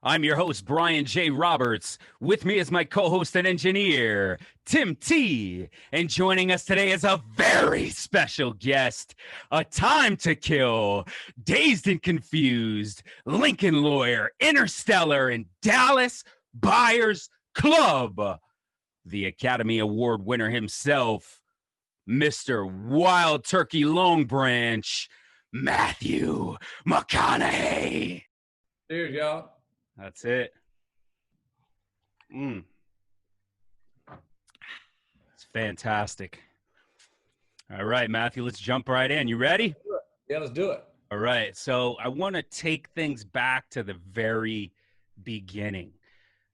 I'm your host, Brian J. Roberts. With me is my co host and engineer, Tim T. And joining us today is a very special guest, a time to kill, dazed and confused, Lincoln lawyer, Interstellar, and Dallas Buyers Club. The Academy Award winner himself, Mr. Wild Turkey Long Branch, Matthew McConaughey. Cheers, y'all. That's it. It's fantastic. All right, Matthew, let's jump right in. You ready? Yeah, let's do it. All right. So I want to take things back to the very beginning.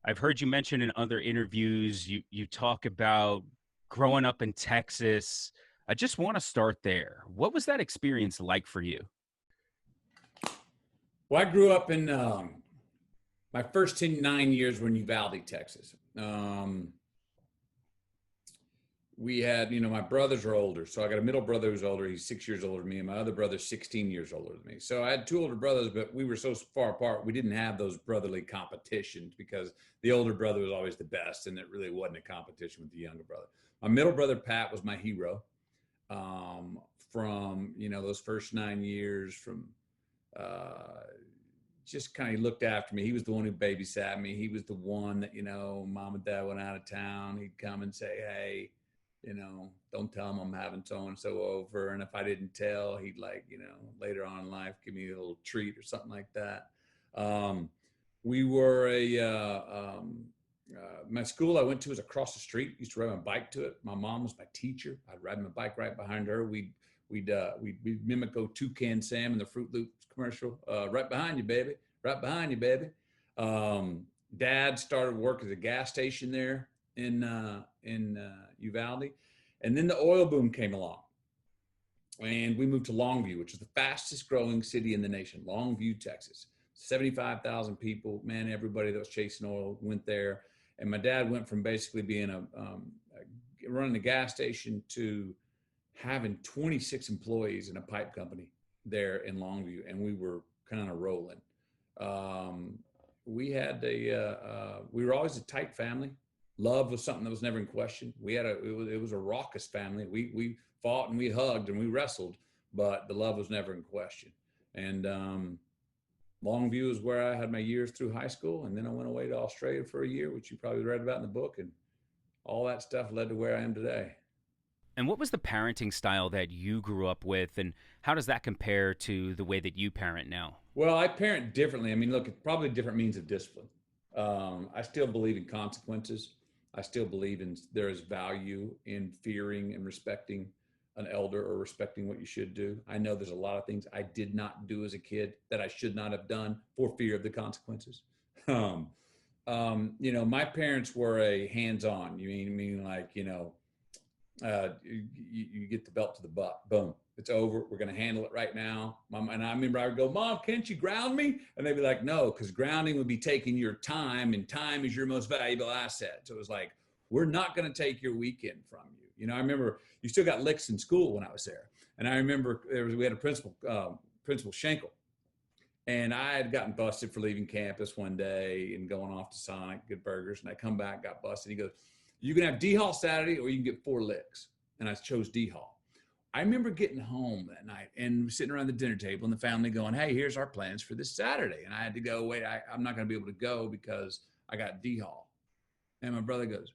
I've heard you mention in other interviews, you talk about growing up in Texas. I just want to start there. What was that experience like for you? Well, I grew up in my first 9 years were in Uvalde, Texas. We had, my brothers are older. So I got a middle brother who's older. He's 6 years older than me. And my other brother's 16 years older than me. So I had two older brothers, but we were so far apart, we didn't have those brotherly competitions because the older brother was always the best. And it really wasn't a competition with the younger brother. My middle brother, Pat, was my hero from, those first 9 years from just kind of looked after me. He was the one who babysat me. He was the one that, mom and dad went out of town. He'd come and say, hey, don't tell him I'm having so-and-so over. And if I didn't tell, he'd later on in life, give me a little treat or something like that. We were my school I went to was across the street. Used to ride my bike to it. My mom was my teacher. I'd ride my bike right behind her. We'd mimic Toucan Sam in the Fruit Loops commercial. Right behind you, baby. Right behind you, baby. Dad started work at a gas station there in Uvalde, and then the oil boom came along, and we moved to Longview, which is the fastest growing city in the nation. Longview, Texas, 75,000 people. Man, everybody that was chasing oil went there, and my dad went from basically being running a gas station to having 26 employees in a pipe company there in Longview, and we were kind of rolling. We were always a tight family. Love was something that was never in question. It was a raucous family. We fought and we hugged and we wrestled, but the love was never in question. And Longview is where I had my years through high school, and then I went away to Australia for a year, which you probably read about in the book, and all that stuff led to where I am today. And what was the parenting style that you grew up with, and how does that compare to the way that you parent now? Well, I parent differently. I mean, look, it's probably different means of discipline. I still believe in consequences. I still believe there is value in fearing and respecting an elder or respecting what you should do. I know there's a lot of things I did not do as a kid that I should not have done for fear of the consequences. My parents were a hands-on. You mean like, you get the belt to the butt. Boom. It's over. We're going to handle it right now. Mom, and I remember I would go, Mom, can't you ground me? And they'd be like, no, because grounding would be taking your time, and time is your most valuable asset. So it was like, we're not going to take your weekend from you. I remember you still got licks in school when I was there. And I remember we had a principal Schenkel. And I had gotten busted for leaving campus one day and going off to Sonic, get burgers. And I come back, got busted. He goes, you can have D-Hall Saturday or you can get 4 licks. And I chose D-Hall. I remember getting home that night and sitting around the dinner table and the family going, hey, here's our plans for this Saturday. And I had to go, wait, I'm not going to be able to go because I got D-Hall. And my brother goes,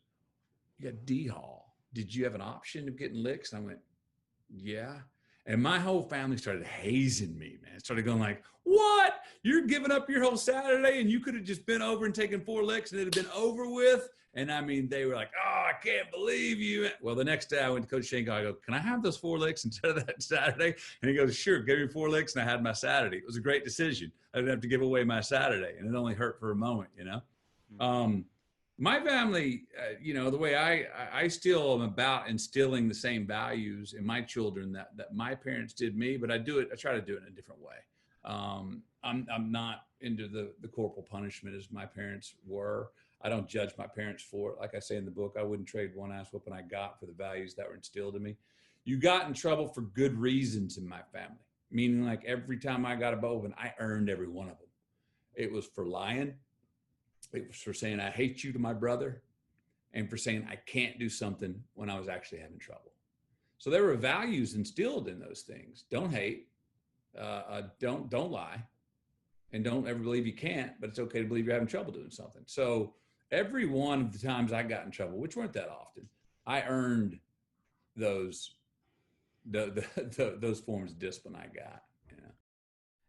you got D-Hall. Did you have an option of getting licks? And I went, yeah. And my whole family started hazing me, man. Started going like, what? You're giving up your whole Saturday and you could have just been over and taken 4 licks and it'd have been over with? And I mean, they were like, oh, I can't believe you. Well, the next day I went to Coach Schenkel. I go, can I have those 4 licks instead of that Saturday? And he goes, sure, give me 4 licks. And I had my Saturday. It was a great decision. I didn't have to give away my Saturday. And it only hurt for a moment, My family, the way I still am about instilling the same values in my children that my parents did me, but I try to do it in a different way. I'm not into the corporal punishment as my parents were. I don't judge my parents for it. Like I say in the book, I wouldn't trade one ass whooping I got for the values that were instilled in me. You got in trouble for good reasons in my family, meaning like every time I got a bowman, I earned every one of them. It was for lying. It was for saying, I hate you to my brother, and for saying I can't do something when I was actually having trouble. So there were values instilled in those things. Don't hate, don't lie, and don't ever believe you can't, but it's okay to believe you're having trouble doing something. So every one of the times I got in trouble, which weren't that often, I earned those those forms of discipline I got. Yeah.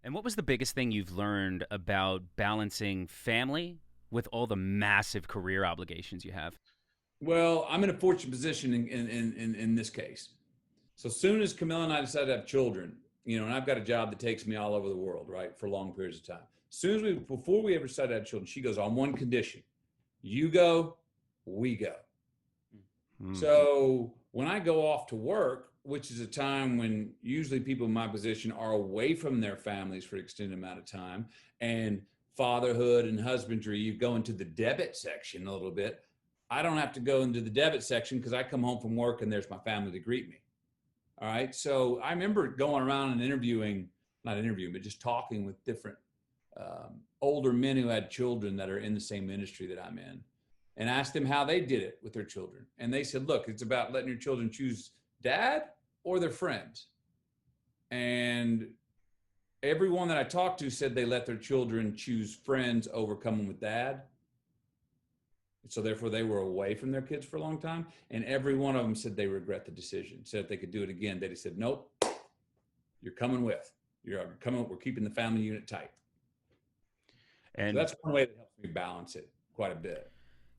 And what was the biggest thing you've learned about balancing family with all the massive career obligations you have? Well, I'm in a fortunate position in this case. So as soon as Camilla and I decided to have children, and I've got a job that takes me all over the world, right, for long periods of time. As soon as before we ever decided to have children, she goes, on one condition: you go, we go. Mm-hmm. So when I go off to work, which is a time when usually people in my position are away from their families for an extended amount of time, and fatherhood and husbandry, you go into the debit section a little bit. I don't have to go into the debit section because I come home from work and there's my family to greet me. All right. So I remember going around and not interviewing, but just talking with different older men who had children that are in the same industry that I'm in, and asked them how they did it with their children. And they said, look, it's about letting your children choose dad or their friends. And everyone that I talked to said they let their children choose friends over coming with dad. So therefore they were away from their kids for a long time. And every one of them said they regret the decision. Said if they could do it again, they said, nope, you're coming with. You're coming. We're keeping the family unit tight. And so that's one way that helps me balance it quite a bit.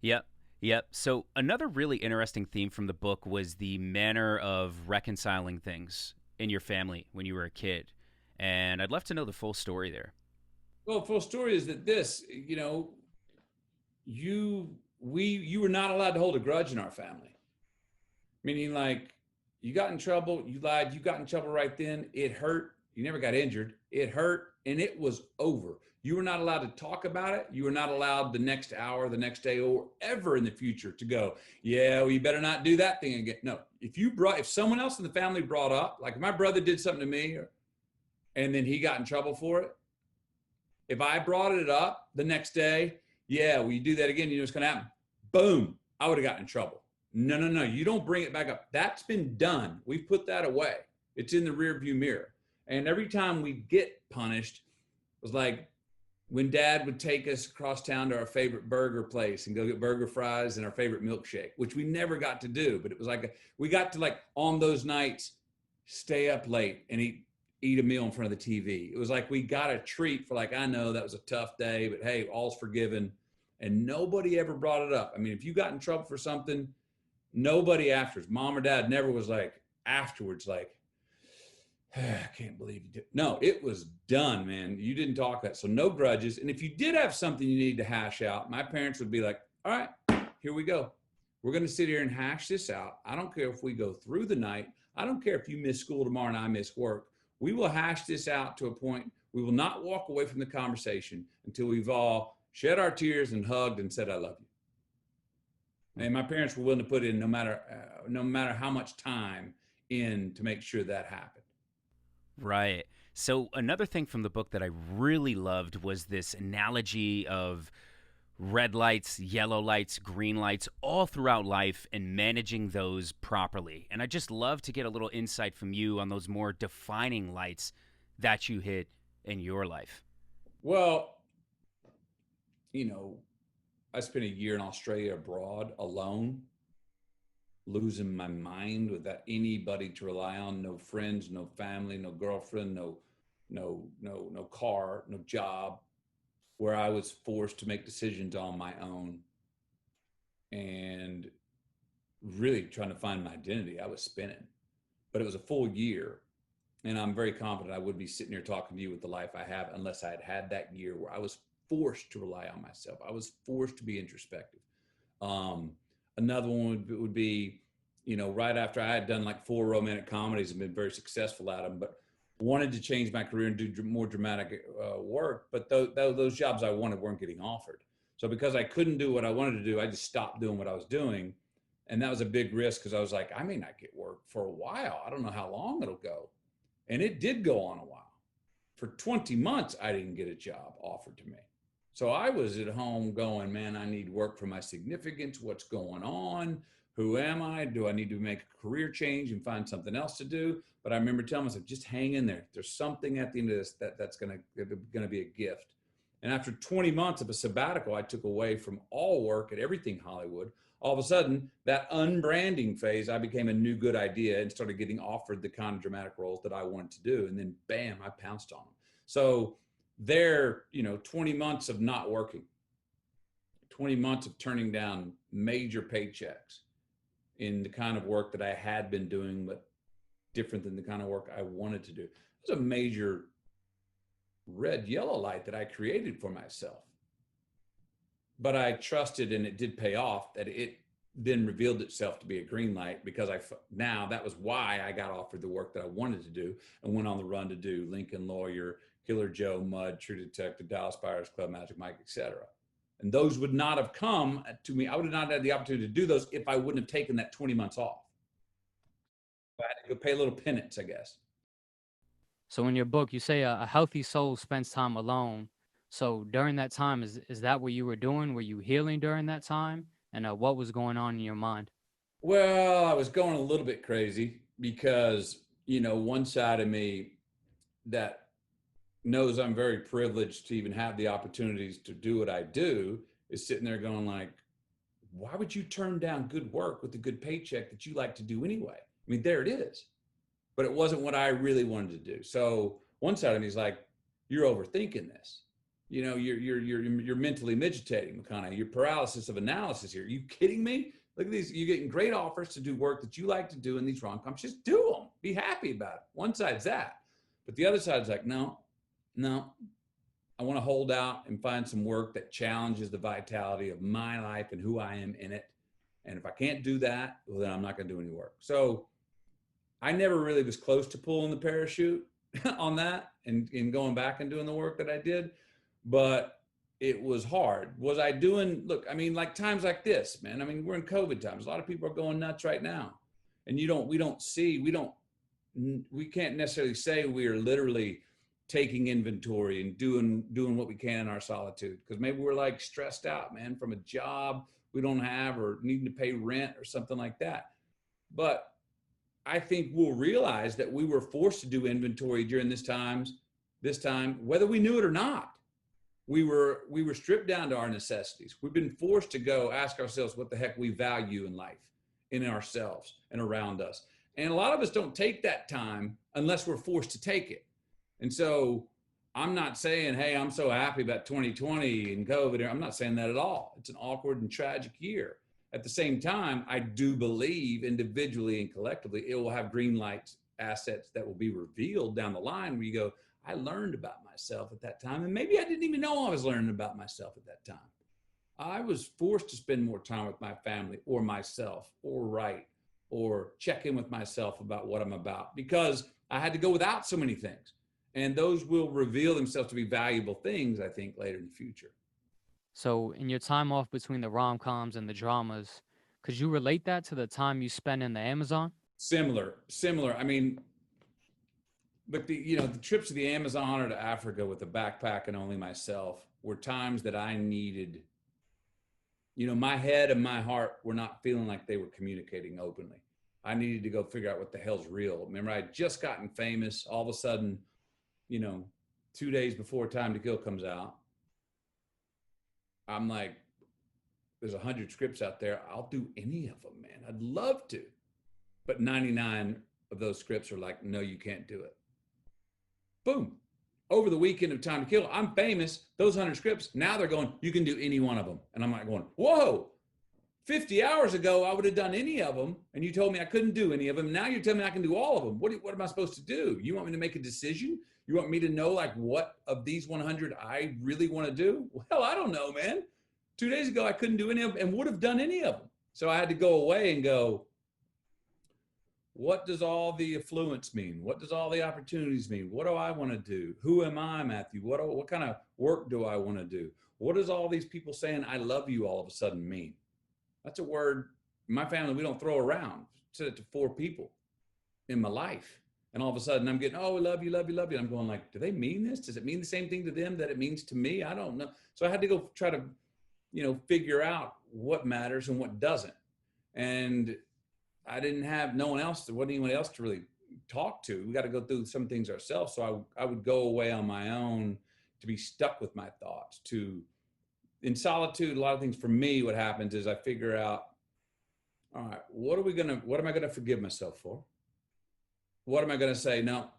Yep. Yep. So another really interesting theme from the book was the manner of reconciling things in your family when you were a kid. And I'd love to know the full story there. Well, the full story is that you were not allowed to hold a grudge in our family. Meaning, like, you got in trouble, you lied, you got in trouble right then, it hurt, you never got injured, it hurt, and it was over. You were not allowed to talk about it. You were not allowed the next hour, the next day, or ever in the future to go, yeah, well, you better not do that thing again. No, if someone else in the family brought up, like if my brother did something to me and then he got in trouble for it, if I brought it up the next day, yeah, well, you do that again, you know what's going to happen? Boom, I would have gotten in trouble. No, you don't bring it back up. That's been done. We've put that away. It's in the rearview mirror. And every time we get punished, it was like when Dad would take us across town to our favorite burger place and go get burger fries and our favorite milkshake, which we never got to do. But it was like we got to, like, on those nights, stay up late and eat a meal in front of the TV. It was like we got a treat for, like, I know that was a tough day, but hey, all's forgiven. And nobody ever brought it up. I mean, if you got in trouble for something, nobody afterwards, mom or dad never was like afterwards, like, I can't believe you did. No, it was done, man. You didn't talk that. So no grudges. And if you did have something you needed to hash out, my parents would be like, all right, here we go. We're going to sit here and hash this out. I don't care if we go through the night. I don't care if you miss school tomorrow and I miss work. We will hash this out to a point. We will not walk away from the conversation until we've all shed our tears and hugged and said, I love you. And my parents were willing to put in no matter how much time in to make sure that happened. Right. So another thing from the book that I really loved was this analogy of red lights, yellow lights, green lights, all throughout life, and managing those properly. And I just love to get a little insight from you on those more defining lights that you hit in your life. Well, I spent a year in Australia abroad alone, losing my mind without anybody to rely on, no friends, no family, no girlfriend, no car, no job, where I was forced to make decisions on my own and really trying to find my identity. I was spinning, but it was a full year. And I'm very confident I would be sitting here talking to you with the life I have unless I had had that year where I was forced to rely on myself. I was forced to be introspective. Another one would be, right after I had done like 4 romantic comedies and been very successful at them, but wanted to change my career and do more dramatic work. But those jobs I wanted weren't getting offered. So because I couldn't do what I wanted to do, I just stopped doing what I was doing. And that was a big risk because I was like, I may not get work for a while. I don't know how long it'll go. And it did go on a while. For 20 months, I didn't get a job offered to me. So I was at home going, man, I need work for my significance. What's going on? Who am I? Do I need to make a career change and find something else to do? But I remember telling myself, just hang in there. There's something at the end of this that's gonna be a gift. And after 20 months of a sabbatical, I took away from all work at everything Hollywood. All of a sudden, that unbranding phase, I became a new good idea and started getting offered the kind of dramatic roles that I wanted to do. And then, bam, I pounced on them. So there, 20 months of not working, 20 months of turning down major paychecks in the kind of work that I had been doing, but different than the kind of work I wanted to do. It was a major red yellow light that I created for myself. But I trusted, and it did pay off, that it then revealed itself to be a green light, because now that was why I got offered the work that I wanted to do and went on the run to do Lincoln Lawyer, Killer Joe, Mud, True Detective, Dallas Buyers Club, Magic Mike, etc. And those would not have come to me. I would have not had the opportunity to do those if I wouldn't have taken that 20 months off. I had to go pay a little penance, I guess. So in your book, you say a healthy soul spends time alone. So during that time, is that what you were doing? Were you healing during that time? And what was going on in your mind? Well, I was going a little bit crazy because, one side of me that knows I'm very privileged to even have the opportunities to do what I do is sitting there going like, why would you turn down good work with a good paycheck that you like to do anyway? I mean, there it is. But it wasn't what I really wanted to do. So one side of me is like, you're overthinking this. You're mentally midgetating, McConaughey. Your paralysis of analysis here. Are you kidding me? Look at these. You're getting great offers to do work that you like to do in these rom-coms. Just do them. Be happy about it. One side's that. But the other side's like, no. I want to hold out and find some work that challenges the vitality of my life and who I am in it. And if I can't do that, well, then I'm not going to do any work. So I never really was close to pulling the parachute on that and going back and doing the work that I did. But it was hard. Was I doing, look, I mean, like times like this, man, I mean, we're in COVID times. A lot of people are going nuts right now. And we can't necessarily say we are literally taking inventory and doing what we can in our solitude. Because maybe we're like stressed out, man, from a job we don't have or needing to pay rent or something like that. But I think we'll realize that we were forced to do inventory during this time, whether we knew it or not. We were stripped down to our necessities. We've been forced to go ask ourselves what the heck we value in life, in ourselves and around us. And a lot of us don't take that time unless we're forced to take it. And so I'm not saying, hey, I'm so happy about 2020 and COVID. I'm not saying that at all. It's an awkward and tragic year. At the same time, I do believe individually and collectively, it will have green light assets that will be revealed down the line where you go, I learned about myself at that time. And maybe I didn't even know I was learning about myself at that time. I was forced to spend more time with my family or myself or write or check in with myself about what I'm about because I had to go without so many things. And those will reveal themselves to be valuable things, I think, later in the future. So in your time off between the rom-coms and the dramas, could you relate that to the time you spent in the Amazon? Similar. I mean, but the trips to the Amazon or to Africa with a backpack and only myself were times that I needed, my head and my heart were not feeling like they were communicating openly. I needed to go figure out what the hell's real. Remember, I had just gotten famous. All of a sudden, 2 days before Time to Kill comes out, I'm like, there's 100 scripts out there. I'll do any of them, man. I'd love to. But 99 of those scripts are like, no, you can't do it. Boom. Over the weekend of Time to Kill, I'm famous. Those 100 scripts, now they're going, you can do any one of them. And I'm like going, whoa, 50 hours ago, I would have done any of them. And you told me I couldn't do any of them. Now you're telling me I can do all of them. What am I supposed to do? You want me to make a decision? You want me to know like what of these 100 I really want to do? Well, I don't know, man. 2 days ago, I couldn't do any of them and would have done any of them. So I had to go away and go, what does all the affluence mean? What does all the opportunities mean? What do I want to do? Who am I, Matthew? What kind of work do I want to do? What does all these people saying I love you all of a sudden mean? That's a word in my family we don't throw around. I said it to 4 people in my life. And all of a sudden I'm getting, oh, we love you, love you, love you. I'm going like, do they mean this? Does it mean the same thing to them that it means to me? I don't know. So I had to go try to, figure out what matters and what doesn't. And I didn't have there wasn't anyone else to really talk to. We got to go through some things ourselves. So I would go away on my own to be stuck with my thoughts. In solitude, a lot of things for me, what happens is I figure out, all right, what am I gonna forgive myself for? What am I gonna say? No,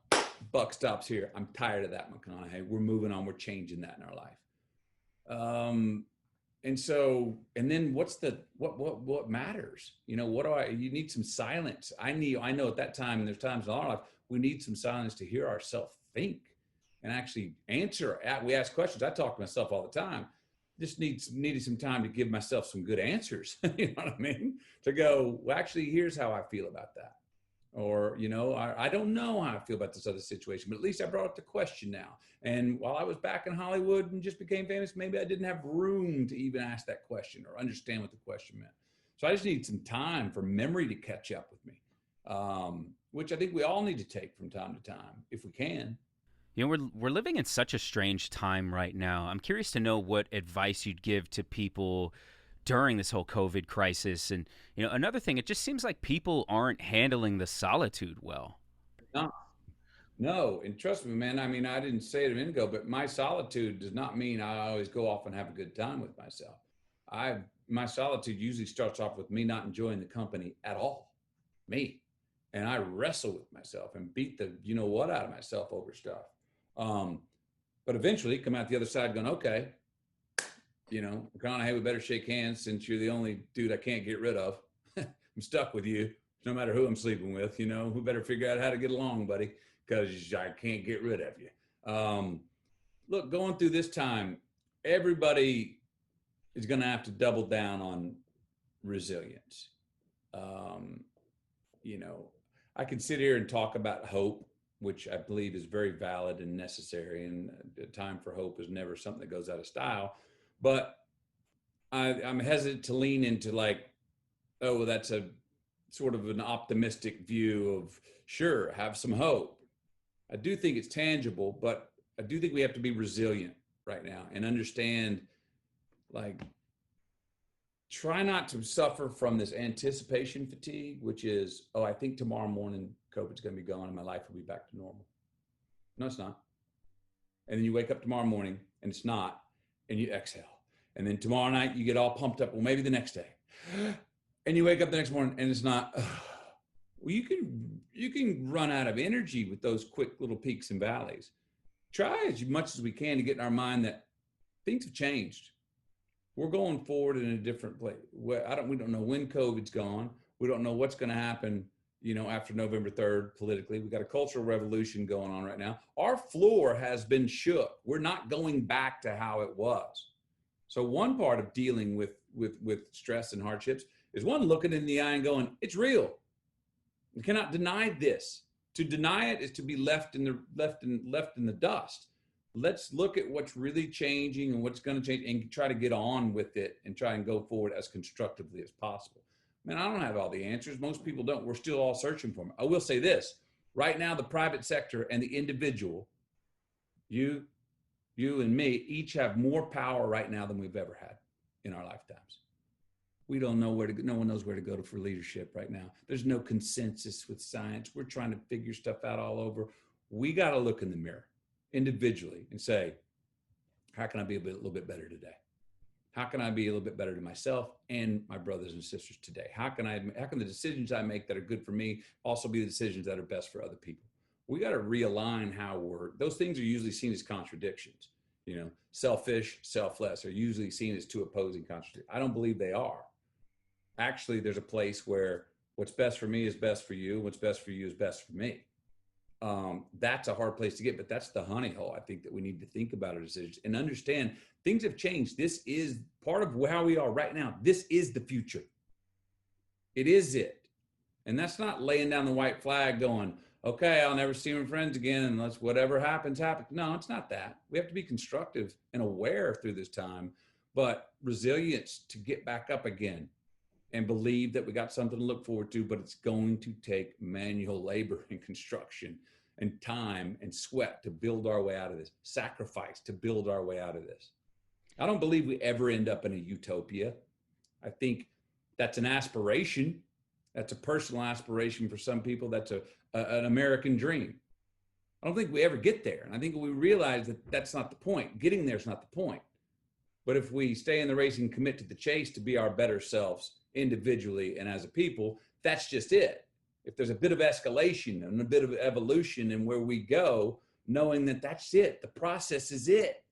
buck stops here. I'm tired of that, McConaughey. We're moving on. We're changing that in our life. And then what matters? You need some silence. I know at that time, and there's times in our life, we need some silence to hear ourselves think and actually answer. We ask questions. I talk to myself all the time. Just needed some time to give myself some good answers. You know what I mean? To go, well, actually, here's how I feel about that. Or, I don't know how I feel about this other situation, but at least I brought up the question now. And while I was back in Hollywood and just became famous, maybe I didn't have room to even ask that question or understand what the question meant. So I just need some time for memory to catch up with me, which I think we all need to take from time to time, if we can. We're living in such a strange time right now. I'm curious to know what advice you'd give to people during this whole COVID crisis. And, another thing, it just seems like people aren't handling the solitude well. No, and trust me, man, I mean, I didn't say it a minute ago, but my solitude does not mean I always go off and have a good time with myself. My solitude usually starts off with me not enjoying the company at all, me. And I wrestle with myself and beat the what out of myself over stuff. But eventually come out the other side going, okay, McConaughey, we better shake hands since you're the only dude I can't get rid of. I'm stuck with you no matter who I'm sleeping with. We better figure out how to get along, buddy, because I can't get rid of you. Look, going through this time, everybody is going to have to double down on resilience. I can sit here and talk about hope, which I believe is very valid and necessary. And a time for hope is never something that goes out of style. But I'm hesitant to lean into that's a sort of an optimistic view of, sure, have some hope. I do think it's tangible, but I do think we have to be resilient right now and understand, try not to suffer from this anticipation fatigue, which is, I think tomorrow morning COVID's going to be gone and my life will be back to normal. No, it's not. And then you wake up tomorrow morning and it's not, and you exhale. And then tomorrow night you get all pumped up. Well, maybe the next day. And you wake up the next morning and it's not. Well, you can run out of energy with those quick little peaks and valleys. Try as much as we can to get in our mind that things have changed. We're going forward in a different place. We don't know when COVID's gone. We don't know what's going to happen, after November 3rd politically. We got a cultural revolution going on right now. Our floor has been shook. We're not going back to how it was. So one part of dealing with stress and hardships is one, looking in the eye and going, it's real. You cannot deny this. To deny it is to be left in the dust. Let's look at what's really changing and what's going to change and try to get on with it and try and go forward as constructively as possible. Man, I don't have all the answers. Most people don't. We're still all searching for them. I will say this. Right now, the private sector and the individual, you and me, each have more power right now than we've ever had in our lifetimes. We don't know no one knows where to go for leadership right now. There's no consensus with science. We're trying to figure stuff out all over. We got to look in the mirror individually and say, how can I be a little bit better today? How can I be a little bit better to myself and my brothers and sisters today? How can the decisions I make that are good for me also be the decisions that are best for other people? We got to realign those things are usually seen as contradictions. Selfish, selfless are usually seen as two opposing contradictions. I don't believe they are. Actually, there's a place where what's best for me is best for you. What's best for you is best for me. That's a hard place to get, but that's the honey hole. I think that we need to think about our decisions and understand things have changed. This is part of how we are right now. This is the future. It is it. And that's not laying down the white flag going, okay, I'll never see my friends again unless whatever happens, happens. No, it's not that. We have to be constructive and aware through this time, but resilience to get back up again. and believe that we got something to look forward to, but it's going to take manual labor and construction and time and sweat to build our way out of this, sacrifice to build our way out of this. I don't believe we ever end up in a utopia. I think that's an aspiration. That's a personal aspiration for some people. That's an American dream. I don't think we ever get there. And I think we realize that that's not the point. Getting there is not the point. But if we stay in the race and commit to the chase to be our better selves individually and as a people, that's just it. If there's a bit of escalation and a bit of evolution in where we go, knowing that that's it, the process is it.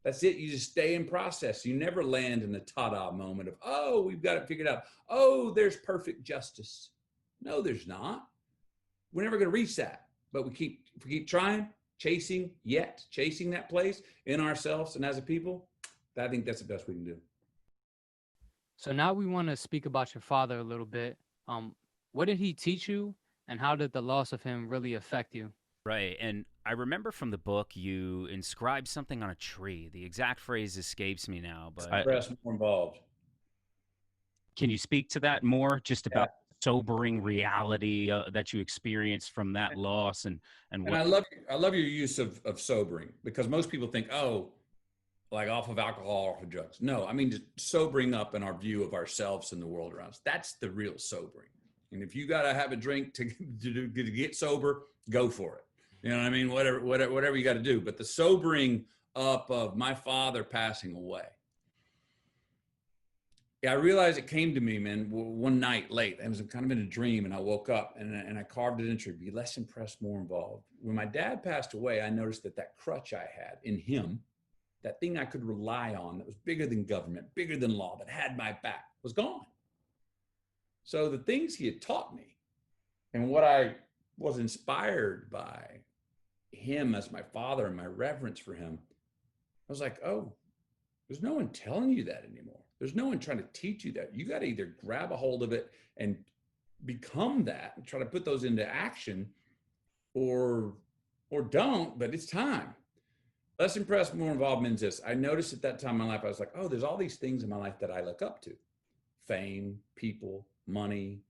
That's it. You just stay in process. You never land in the ta-da moment of, oh, we've got it figured out. Oh, there's perfect justice. No, there's not. We're never going to reach that. But if we keep trying, chasing that place in ourselves and as a people, I think that's the best we can do. So now we want to speak about your father a little bit. What did he teach you, and how did the loss of him really affect you? Right. And I remember from the book, you inscribed something on a tree. The exact phrase escapes me now, but Express more involved. Can you speak to that more, just about sobering reality that you experienced from that loss? And I love your use of sobering, because most people think, oh, like off of alcohol, off of drugs. No, I mean, just sobering up in our view of ourselves and the world around us. That's the real sobering. And if you got to have a drink to get sober, go for it. You know what I mean? Whatever you got to do. But the sobering up of my father passing away. Yeah, I realized it came to me, man, one night late. I was kind of in a dream, and I woke up and I carved it into be less impressed, more involved. When my dad passed away, I noticed that crutch I had in him, that thing I could rely on that was bigger than government, bigger than law, that had my back, was gone. So the things he had taught me and what I was inspired by him as my father and my reverence for him, I was like, oh, there's no one telling you that anymore. There's no one trying to teach you that. You got to either grab a hold of it and become that and try to put those into action, or don't, but it's time. Less impressed, more involved means this. I noticed at that time in my life, I was like, oh, there's all these things in my life that I look up to. Fame, people, money.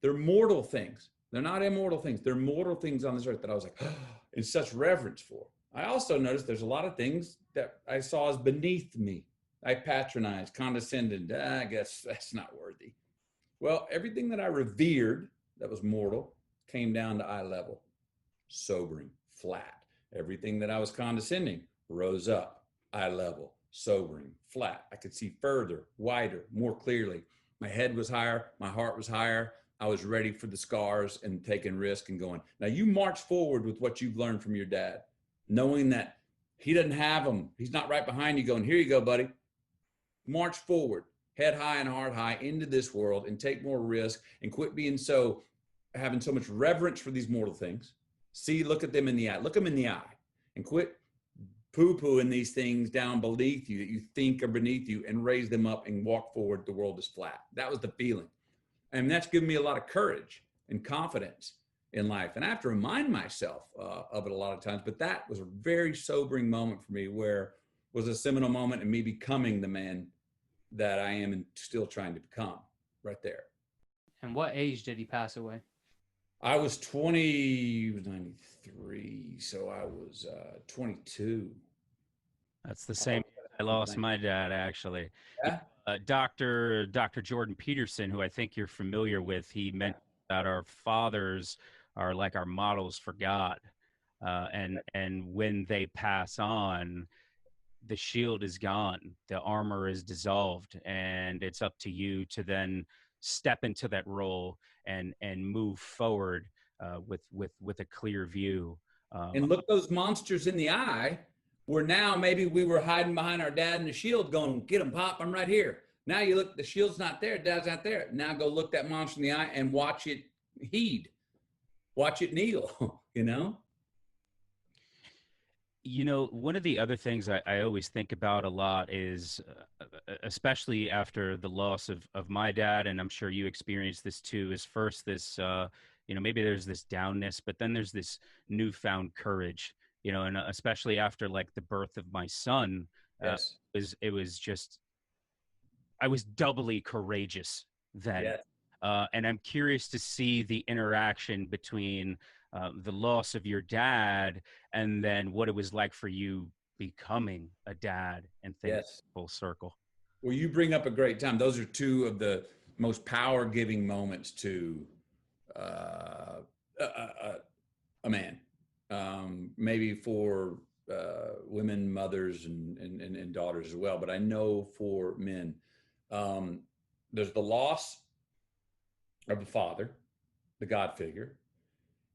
They're mortal things. They're not immortal things. They're mortal things on this earth that I was like, oh, in such reverence for. I also noticed there's a lot of things that I saw as beneath me. I patronized, condescended. I guess that's not worthy. Well, everything that I revered that was mortal came down to eye level, sobering, flat. Everything that I was condescending rose up, eye level, sobering, flat. I could see further, wider, more clearly. My head was higher. My heart was higher. I was ready for the scars and taking risk and going. Now you march forward with what you've learned from your dad, knowing that he doesn't have them. He's not right behind you going, here you go, buddy. March forward, head high and heart high into this world, and take more risk, and quit having so much reverence for these mortal things. Look at them in the eye. Look them in the eye, and quit poo-pooing these things down beneath you that you think are beneath you, and raise them up and walk forward. The world is flat. That was the feeling. And that's given me a lot of courage and confidence in life. And I have to remind myself of it a lot of times, but that was a very sobering moment for me, where it was a seminal moment in me becoming the man that I am and still trying to become, right there. And what age did he pass away? I was 93, so I was 22. That's the same. I lost my dad, actually. Yeah. Dr. Jordan Peterson, who I think you're familiar with, he mentioned that our fathers are like our models for God. And when they pass on, the shield is gone, the armor is dissolved, and it's up to you to then step into that role and move forward with a clear view. And look those monsters in the eye, where now maybe we were hiding behind our dad in the shield going, get him, Pop, I'm right here. Now you look, the shield's not there, dad's not there. Now go look that monster in the eye and watch it heed. Watch it kneel, you know? You know, one of the other things I always think about a lot is, especially after the loss of my dad, and I'm sure you experienced this too, is first this, maybe there's this downness, but then there's this newfound courage, and especially after like the birth of my son, Yes. it was just, I was doubly courageous then. Yes. And I'm curious to see the interaction between the loss of your dad and then what it was like for you becoming a dad and things Yes. full circle. Well, you bring up a great time. Those are two of the most power-giving moments to uh, a man. Maybe for women, mothers, and daughters as well. But I know for men, there's the loss of the father, the God figure,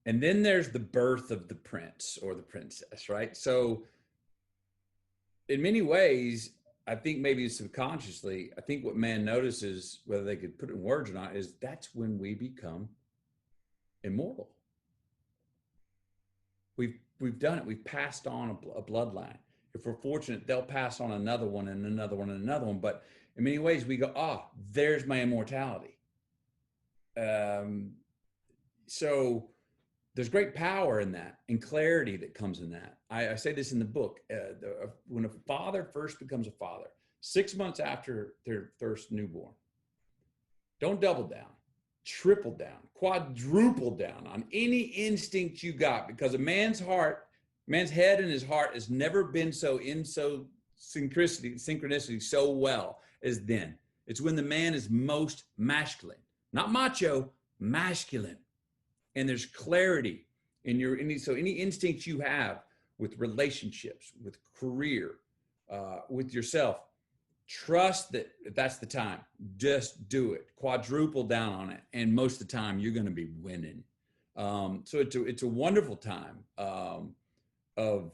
and then there's the birth of the prince or the princess, right? So, in many ways, I think maybe subconsciously, I think what man notices, whether they could put it in words or not, is that's when we become immortal. We've done it. We've passed on a bloodline. If we're fortunate, they'll pass on another one and another one and another one. But in many ways, we go, there's my immortality. So there's great power in that and clarity that comes in that. I say this in the book. When a father first becomes a father, 6 months after their first newborn, don't double down, triple down, quadruple down on any instinct you got, because a man's head and his heart has never been so synchronicity so well as then. It's when the man is most masculine, not macho, masculine. And there's clarity in any instinct you have with relationships, with career, with yourself. Trust that that's the time. Just do it. Quadruple down on it, and most of the time you're going to be winning. So it's a wonderful time of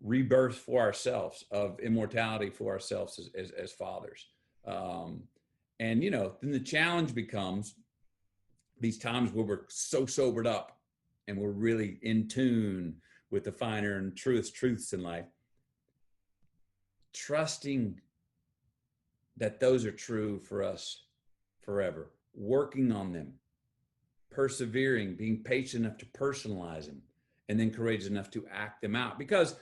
rebirth for ourselves, of immortality for ourselves as fathers. And then the challenge becomes these times where we're so sobered up and we're really in tune with the finer and truths in life, trusting that those are true for us forever, working on them, persevering, being patient enough to personalize them, and then courageous enough to act them out. Because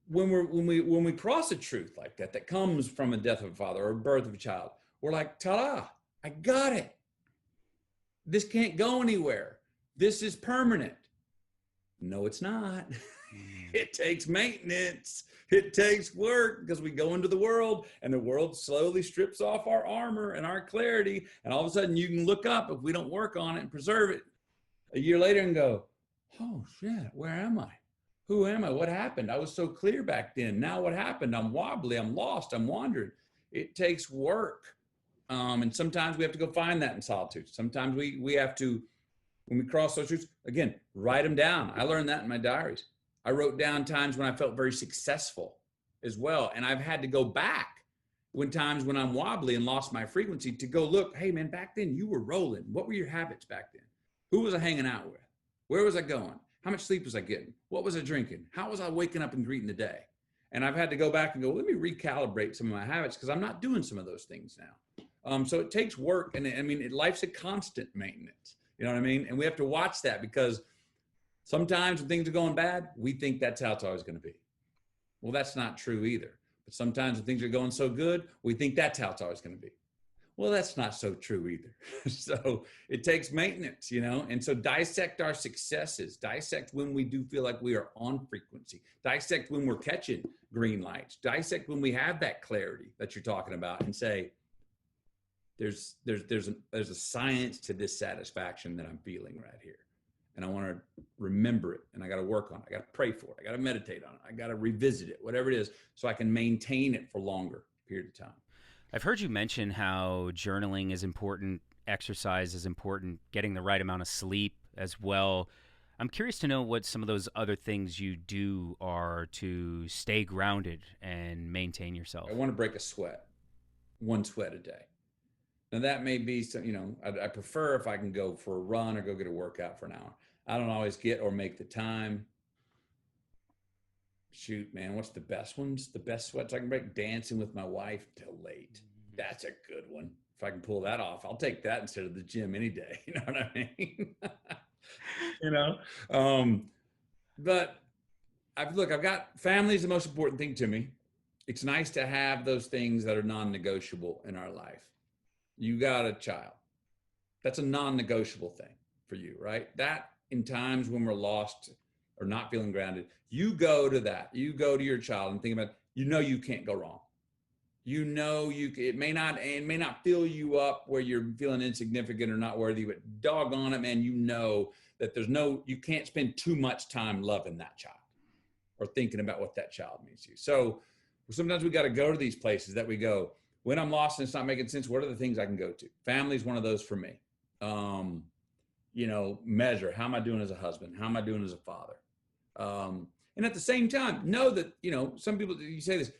when we cross a truth like that comes from a death of a father or a birth of a child, we're like, ta-da, I got it. This can't go anywhere. This is permanent. No, it's not. It takes maintenance. It takes work, because we go into the world and the world slowly strips off our armor and our clarity. And all of a sudden you can look up, if we don't work on it and preserve it, a year later and go, oh shit, where am I? Who am I? What happened? I was so clear back then. Now what happened? I'm wobbly. I'm lost. I'm wandering. It takes work. And sometimes we have to go find that in solitude. Sometimes we have to, when we cross those truths, again, write them down. I learned that in my diaries. I wrote down times when I felt very successful as well. And I've had to go back times when I'm wobbly and lost my frequency to go look, hey man, back then you were rolling. What were your habits back then? Who was I hanging out with? Where was I going? How much sleep was I getting? What was I drinking? How was I waking up and greeting the day? And I've had to go back and go, let me recalibrate some of my habits, because I'm not doing some of those things now. So it takes work. And I mean, life's a constant maintenance. You know what I mean? And we have to watch that, because sometimes when things are going bad, we think that's how it's always going to be. Well, that's not true either. But sometimes when things are going so good, we think that's how it's always going to be. Well, that's not so true either. So it takes maintenance, and so dissect our successes, dissect when we do feel like we are on frequency, dissect when we're catching green lights, dissect when we have that clarity that you're talking about, and say, there's a science to this satisfaction that I'm feeling right here. And I want to remember it, and I got to work on it. I got to pray for it. I got to meditate on it. I got to revisit it, whatever it is, so I can maintain it for longer period of time. I've heard you mention how journaling is important, exercise is important, getting the right amount of sleep as well. I'm curious to know what some of those other things you do are to stay grounded and maintain yourself. I want to break a sweat, 1 sweat a day. Now that may be some, I prefer if I can go for a run or go get a workout for an hour. I don't always get or make the time. Shoot, man, what's the best ones? The best sweats I can break? Dancing with my wife till late. That's a good one. If I can pull that off, I'll take that instead of the gym any day. You know what I mean? But I've got family is the most important thing to me. It's nice to have those things that are non-negotiable in our life. You got a child. That's a non-negotiable thing for you, right? That in times when we're lost or not feeling grounded, you go to that. You go to your child and think about, you can't go wrong. It may not fill you up where you're feeling insignificant or not worthy, but doggone it, man, that you can't spend too much time loving that child or thinking about what that child means to you. So sometimes we got to go to these places that we go, when I'm lost and it's not making sense, what are the things I can go to? Family is one of those for me. Measure, how am I doing as a husband? How am I doing as a father? And at the same time, know that, some people, you say this,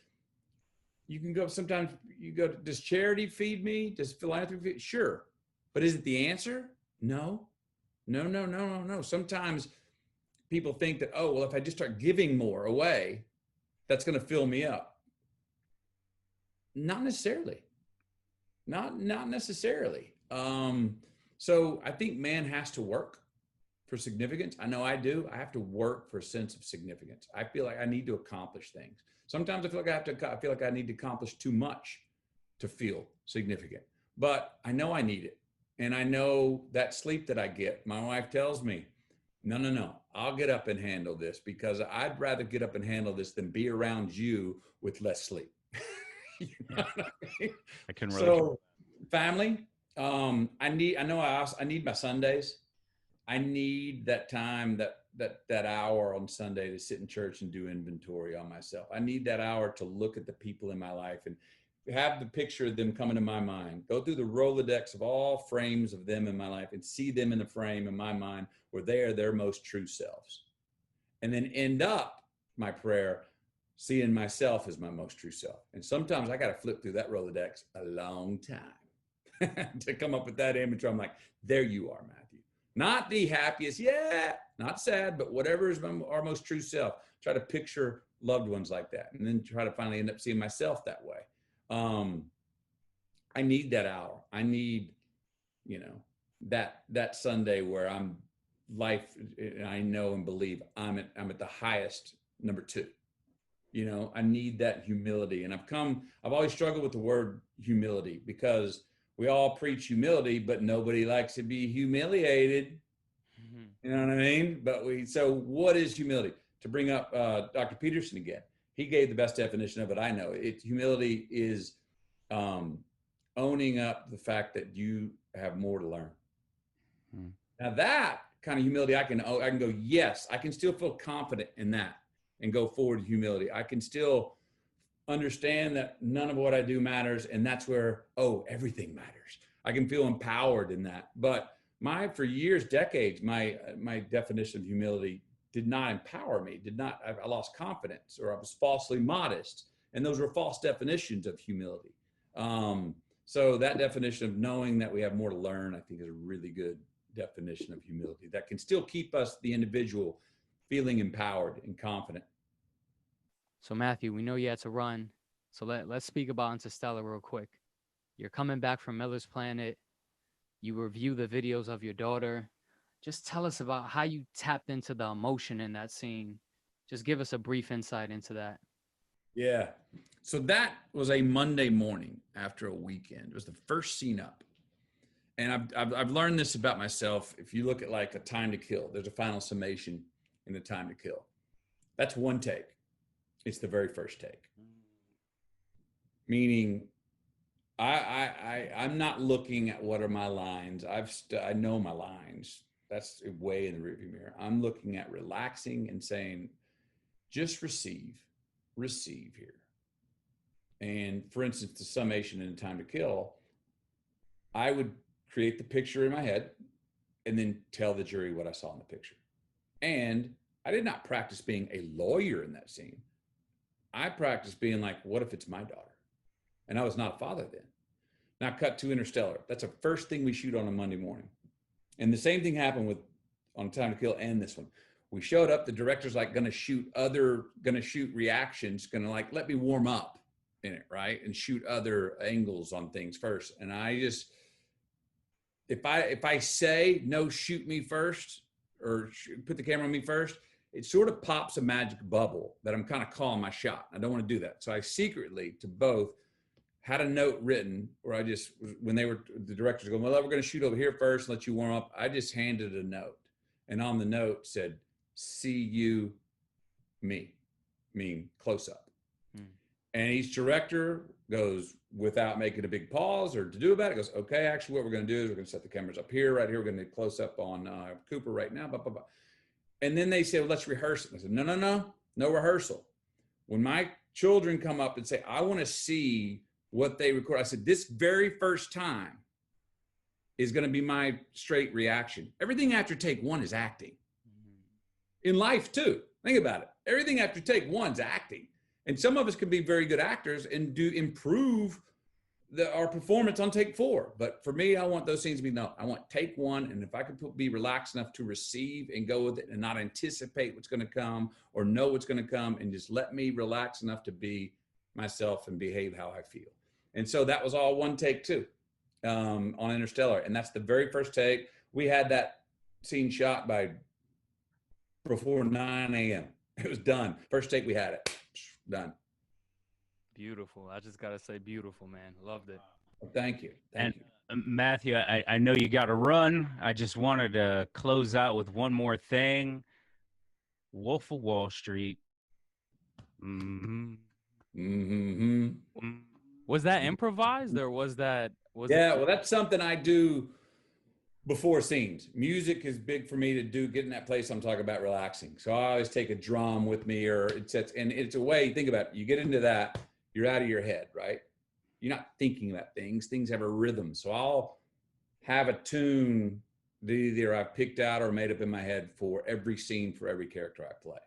you can go, sometimes you go, does charity feed me? Does philanthropy feed? Sure. But is it the answer? No. Sometimes people think that, oh, well, if I just start giving more away, that's going to fill me up. Not necessarily. Not necessarily. So I think man has to work for significance. I know I do. I have to work for a sense of significance. I feel like I need to accomplish things. Sometimes I feel like I need to accomplish too much to feel significant, but I know I need it. And I know that sleep that I get, my wife tells me, no, I'll get up and handle this, because I'd rather get up and handle this than be around you with less sleep. You know what I mean? I can relate. So family, I need my Sundays. I need that time, that hour on Sunday to sit in church and do inventory on myself. I need that hour to look at the people in my life and have the picture of them coming to my mind, go through the Rolodex of all frames of them in my life and see them in a frame in my mind where they are their most true selves. And then end up my prayer seeing myself as my most true self. And sometimes I got to flip through that Rolodex a long time to come up with that image. I'm like, there you are, Matthew. Not the happiest, not sad, but whatever is our most true self. Try to picture loved ones like that, and then try to finally end up seeing myself that way. I need that hour. I need, that Sunday where I'm life, and I know and believe I'm at the highest number 2. I need that humility. And I've always struggled with the word humility, because we all preach humility, but nobody likes to be humiliated. Mm-hmm. You know what I mean? So what is humility? To bring up Dr. Peterson again, he gave the best definition of it I know. Humility is owning up the fact that you have more to learn. Mm. Now that kind of humility, I can go, yes, I can still feel confident in that and go forward to humility. I can still understand that none of what I do matters, and that's where, everything matters. I can feel empowered in that. But for years, decades, my definition of humility did not empower me, I lost confidence, or I was falsely modest. And those were false definitions of humility. So that definition of knowing that we have more to learn, I think, is a really good definition of humility that can still keep us, the individual, feeling empowered and confident. So Matthew, we know you had to run. So let's speak about Interstellar real quick. You're coming back from Miller's Planet. You review the videos of your daughter. Just tell us about how you tapped into the emotion in that scene. Just give us a brief insight into that. Yeah. So that was a Monday morning after a weekend. It was the first scene up. And I've learned this about myself. If you look at like a time to kill, there's a final summation in the time to kill. That's one take. It's the very first take. Meaning, I'm not looking at what are my lines. I know my lines. That's way in the rearview mirror. I'm looking at relaxing and saying, just receive here. And for instance, the summation in Time to Kill, I would create the picture in my head and then tell the jury what I saw in the picture. And I did not practice being a lawyer in that scene. I practiced being like, what if it's my daughter? And I was not a father then. Now cut to Interstellar. That's the first thing we shoot on a Monday morning. And the same thing happened on Time to Kill and this one. We showed up, the director's like gonna shoot reactions, gonna like, let me warm up in it, right? And shoot other angles on things first. And I just, if I say, no, shoot me first, or put the camera on me first, it sort of pops a magic bubble that I'm kind of calling my shot. I don't want to do that. So I secretly, to both, had a note written where I just, when the directors go, well, we're going to shoot over here first and let you warm up. I just handed a note. And on the note said, see you, me, mean close up. And each director goes, without making a big pause or to do about it, goes, okay, actually what we're going to do is we're going to set the cameras up here, right here. We're going to close up on Cooper right now. Blah, blah, blah. And then they say, well, let's rehearse it. I said, no rehearsal. When my children come up and say, I want to see what they record, I said, this very first time is going to be my straight reaction. Everything after take one is acting. In life too. Think about it. Everything after take one's acting. And some of us can be very good actors and do improve our performance on take 4. But for me, I want those scenes to be, no, I want take 1. And if I can be relaxed enough to receive and go with it and not anticipate what's going to come or know what's going to come, and just let me relax enough to be myself and behave how I feel. And so that was all one take too, on Interstellar. And that's the very first take. We had that scene shot by before 9 a.m. It was done. First take, we had it. Done. Beautiful. I just gotta say, beautiful, man. Loved it. Well, thank you. Thank you. Matthew, I know you got to run. I just wanted to close out with one more thing. Wolf of Wall Street. Was that improvised or was that? Well, that's something I do before scenes. Music is big for me to do, get in that place I'm talking about relaxing. So I always take a drum with me, or and it's a way, think about it, you get into that, you're out of your head, right? You're not thinking about things. Things have a rhythm. So I'll have a tune that either I've picked out or made up in my head for every scene, for every character I play.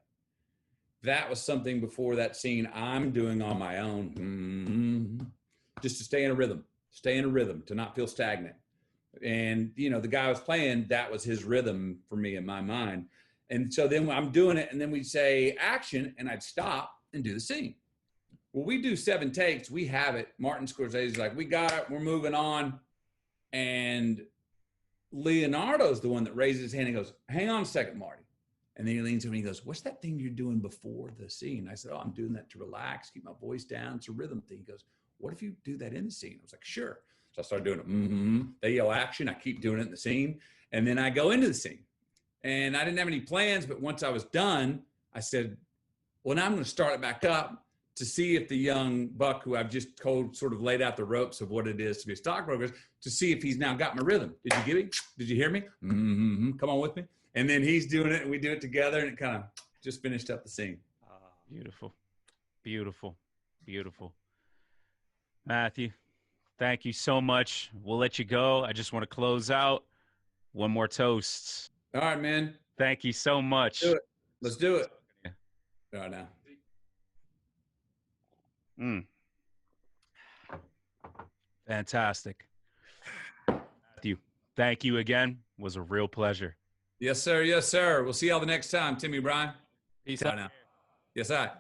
That was something before that scene I'm doing on my own, just to stay in a rhythm, to not feel stagnant. And, you know, the guy I was playing, that was his rhythm for me in my mind. And so then I'm doing it, and then we'd say action, and I'd stop and do the scene. Well, we do 7 takes. We have it. Martin Scorsese's like, we got it. We're moving on. And Leonardo's the one that raises his hand and goes, hang on a second, Marty. And then he leans over and he goes, what's that thing you're doing before the scene? I said, oh, I'm doing that to relax, keep my voice down. It's a rhythm thing. He goes, what if you do that in the scene? I was like, sure. So I started doing it. They yell action. I keep doing it in the scene. And then I go into the scene. And I didn't have any plans, but once I was done, I said, well, now I'm going to start it back up to see if the young buck who I've just sort of laid out the ropes of what it is to be a stockbroker, to see if he's now got my rhythm. Did you get me? Did you hear me? Come on with me. And then he's doing it and we do it together, and it kind of just finished up the scene. Beautiful. Beautiful. Beautiful. Matthew, thank you so much. We'll let you go. I just want to close out. One more toast. All right, man. Thank you so much. Do it. Let's do it. All right now. Fantastic. Matthew, thank you again. It was a real pleasure. Yes, sir. Yes, sir. We'll see y'all the next time. Timmy Bryan. Peace out. Now. Yes, I.